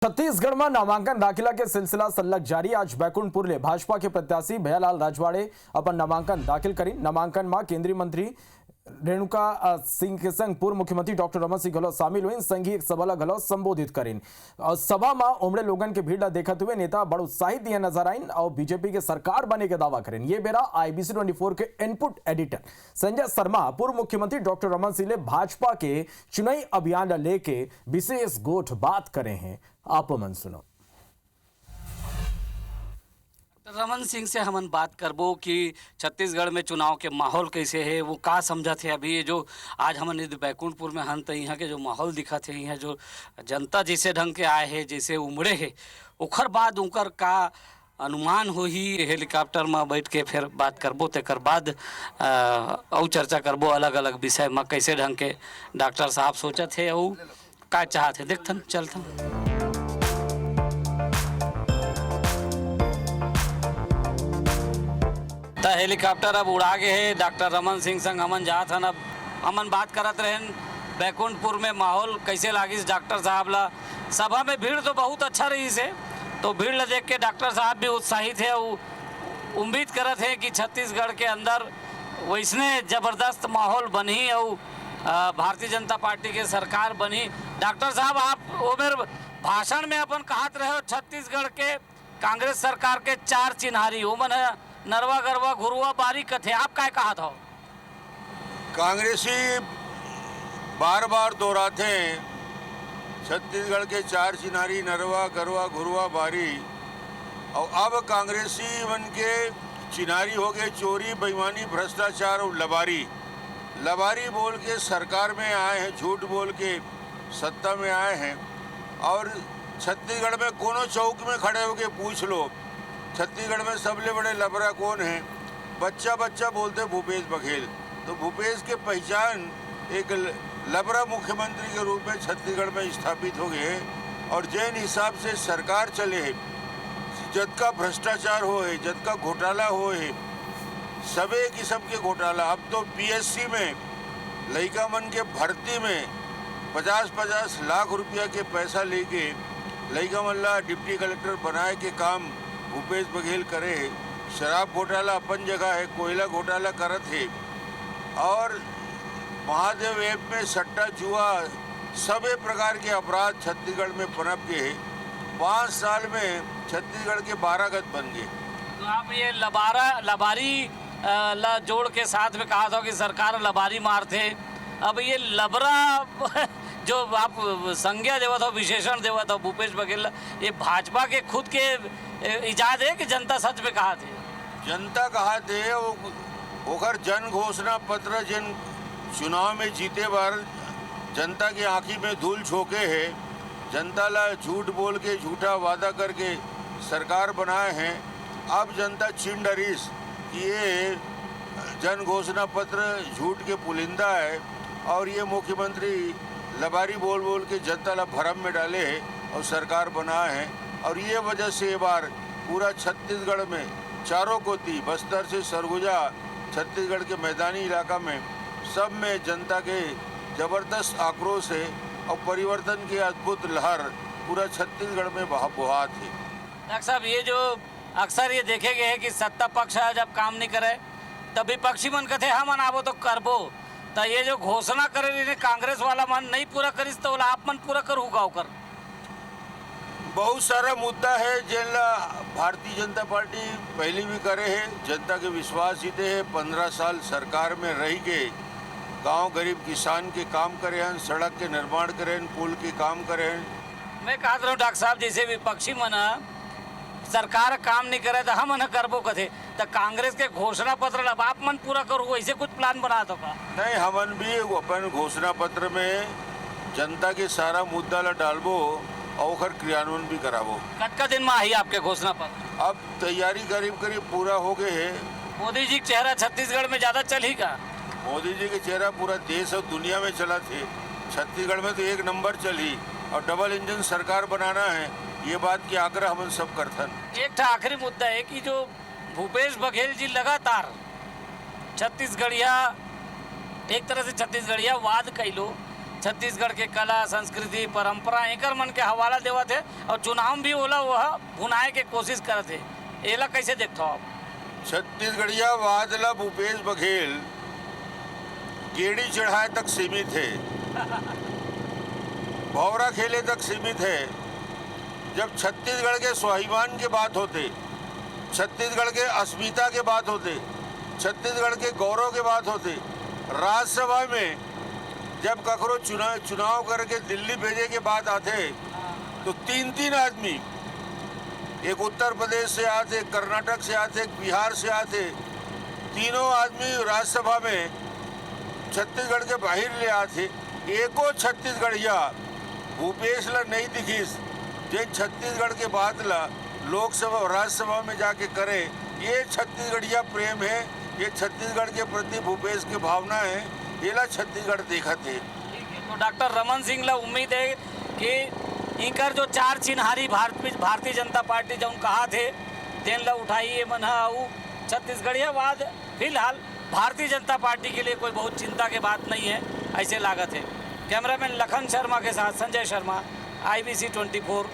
छत्तीसगढ़ में नामांकन दाखिला के सिलसिला सल्लग जारी। आज बैकुंठपुर ले भाजपा के प्रत्याशी भैयालाल राजवाड़े अपन नामांकन दाखिल करी। नामांकन में केंद्रीय मंत्री रेणुका सिंह के संग पूर्व मुख्यमंत्री डॉक्टर रमन सिंह गहलोत शामिल हुई। संघी एक सभा गहलोत संबोधित करीन। सभा में उमड़े लोगन के भीड़ देखते हुए नेता बड़ उत्साहित दिए नजर आईन और बीजेपी के सरकार बने के दावा करें। ये बेरा IBC 24 के इनपुट एडिटर संजय शर्मा पूर्व मुख्यमंत्री डॉक्टर रमन सिंह ले भाजपा के चुनावी अभियान लेके विशेष गोठ बात करे हैं। आप मन सुनो। रमन सिंह से हमन बात करबो कि छत्तीसगढ़ में चुनाव के माहौल कैसे है, वो का समझा थे। अभी ये जो आज हमन बैकुंठपुर में हन तो यहाँ के जो माहौल दिखा थे, यहाँ जो जनता जैसे ढंग के आए है, जैसे उमड़े है, उखर बाद उनकर का अनुमान हो ही हेलीकॉप्टर में बैठ के फिर बात करबो। तेकर बाद और चर्चा करबो अलग अलग विषय में, कैसे ढंग के डॉक्टर साहब सोचत है और का चाहत है। देखथन चलथन। तो हेलीकॉप्टर अब उड़ा के है डॉक्टर रमन सिंह संग हमन जात हन। अब हमन बात करत रहें बैकुंठपुर में माहौल कैसे लागिस डॉक्टर साहब ला। सभा में भीड़ तो बहुत अच्छा रही से, तो भीड़ ला देख के डॉक्टर साहब भी उत्साहित है और उम्मीद करत है कि छत्तीसगढ़ के अंदर वैसने ज़बरदस्त माहौल बनी और भारतीय जनता पार्टी के सरकार बनी। डॉक्टर साहब, आप ओमेर भाषण में अपन कहत रहे हो छत्तीसगढ़ के कांग्रेस सरकार के 4 चिन्हारी ओमन है नरवा गरवा घुरुआ बारी कथे, आप क्या कहा था? कांग्रेसी बार बार दोहराते हैं छत्तीसगढ़ के 4 चिन्हारी नरवा गरवा घुरुआ बारी, और अब कांग्रेसी बन के चिन्हारी हो गए चोरी बेईमानी भ्रष्टाचार और लबारी। लबारी बोल के सरकार में आए हैं, झूठ बोल के सत्ता में आए हैं। और छत्तीसगढ़ में कोनो चौक में खड़े होके पूछ लो छत्तीसगढ़ में सबसे बड़े लबरा कौन है, बच्चा बच्चा बोलते भूपेश बघेल। तो भूपेश के पहचान एक लबरा मुख्यमंत्री के रूप में छत्तीसगढ़ में स्थापित हो गए। और जिन हिसाब से सरकार चले है, जद का भ्रष्टाचार हो है, जद का घोटाला हो है, सबे किस्म के घोटाला। अब तो PSC में लड़का मन के भर्ती में 50-50 लाख रुपया के पैसा लेके लड़का मन ला डिप्टी कलेक्टर बनाए के काम भूपेश बघेल करे है। शराब घोटाला अपन जगह है, कोयला घोटाला करत है, और महादेव ऐप में सट्टा जुआ सभी प्रकार के अपराध छत्तीसगढ़ में पनप के है। 5 साल में छत्तीसगढ़ के 12 गत बन गए। तो आप ये लबारी ला जोड़ के साथ में कहा था कि सरकार लबारी मारते। अब ये लबरा जो आप संज्ञा देवत हो, विशेषण देवत हो भूपेश बघेल, ये भाजपा के खुद के इजाद है कि जनता सच में कहा थे? जनता कहा थे। ओकर जन घोषणा पत्र जिन चुनाव में जीते बार जनता की आंखी में धूल झोंके है, जनता ला झूठ बोल के झूठा वादा करके सरकार बनाए हैं। अब जनता चिन डरीस कि ये जन घोषणा पत्र झूठ के पुलिंदा है और ये मुख्यमंत्री लबारी बोल बोल के जनता ला भरम में डाले हैं और सरकार बनाए हैं। और ये वजह से ये बार पूरा छत्तीसगढ़ में चारों कोती, बस्तर से सरगुजा, छत्तीसगढ़ के मैदानी इलाका में सब में जनता के ज़बरदस्त आक्रोश है और परिवर्तन की अद्भुत लहर पूरा छत्तीसगढ़ में बहात है। डॉक्टर साहब, ये जो अक्सर ये देखे गए है कि सत्ता पक्ष है जब काम नहीं करे तब विपक्षी मन कहते हम आबो तो करबो, तो ये जो घोषणा करे कांग्रेस वाला मन नहीं पूरा करिस तो आप मन पूरा करू का ओकर? बहुत सारा मुद्दा है जिनला भारतीय जनता पार्टी पहले भी करे है, जनता के विश्वास जीते है। 15 साल सरकार में रह के गांव गरीब किसान के काम करे हैं, सड़क के निर्माण करे हैं, पुल के काम करे हैं। मैं कहा रहा हूँ डॉक्टर साहब, जैसे विपक्षी मन सरकार काम नहीं करे तो हम करबो कथे, तो कांग्रेस के घोषणा पत्र अब आप मन पूरा करो, ऐसे कुछ प्लान बना दो का? नहीं, हमन भी अपन घोषणा पत्र में जनता के सारा मुद्दा ला डालबो और क्रियान्वयन भी कराबो। कतका दिन में आई आपके घोषणा पत्र? अब तैयारी करीब करीब पूरा हो गए है। मोदी जी का चेहरा छत्तीसगढ़ में ज्यादा चल ही का? मोदी जी के चेहरा पूरा देश और दुनिया में चला थे, छत्तीसगढ़ में तो 1 नंबर चली और डबल इंजन सरकार बनाना है, ये बात की आग्रह हम सब करथन। एक आखिरी मुद्दा है कि जो भूपेश बघेल जी लगातार छत्तीसगढ़िया एक तरह से छत्तीसगढ़िया वाद कैलो छत्तीसगढ़ के कला संस्कृति परंपरा एकर मन के हवाला देवत है और चुनाव भी होला वह भुनाए के कोशिश करत है। एला कैसे देखते हो आप? छत्तीसगढ़िया वादला भूपेश बघेल गेड़ी चढ़ाए तक सीमित है, भौरा खेले तक सीमित है। जब छत्तीसगढ़ के स्वाभिमान की बात होते, छत्तीसगढ़ के अस्मिता के बात होते, छत्तीसगढ़ के गौरव के बात होते, राज्यसभा में जब ककरो चुनाव करके दिल्ली भेजे के बाद आते तो तीन आदमी, एक उत्तर प्रदेश से आते, एक कर्नाटक से आते, एक बिहार से आते, तीनों आदमी राज्यसभा में छत्तीसगढ़ के बाहर ले आते। एको छत्तीसगढ़िया भूपेश ला नहीं दिखीस जे छत्तीसगढ़ के बात ला लोकसभा और राज्यसभा में जाके करे। ये छत्तीसगढ़िया प्रेम है, ये छत्तीसगढ़ के प्रति भूपेश की भावना है, ये ला छत्तीसगढ़ देखा थे। तो डॉक्टर रमन सिंह ला उम्मीद है कि इनकर जो 4 चिन्हारी भारतीय जनता पार्टी जौन कहा थे तेन ला उठाइए मन आऊ छत्तीसगढ़िया वाद फिलहाल भारतीय जनता पार्टी के लिए कोई बहुत चिंता के बात नहीं है ऐसे लागत है। कैमरामैन लखन शर्मा के साथ संजय शर्मा, IBC 24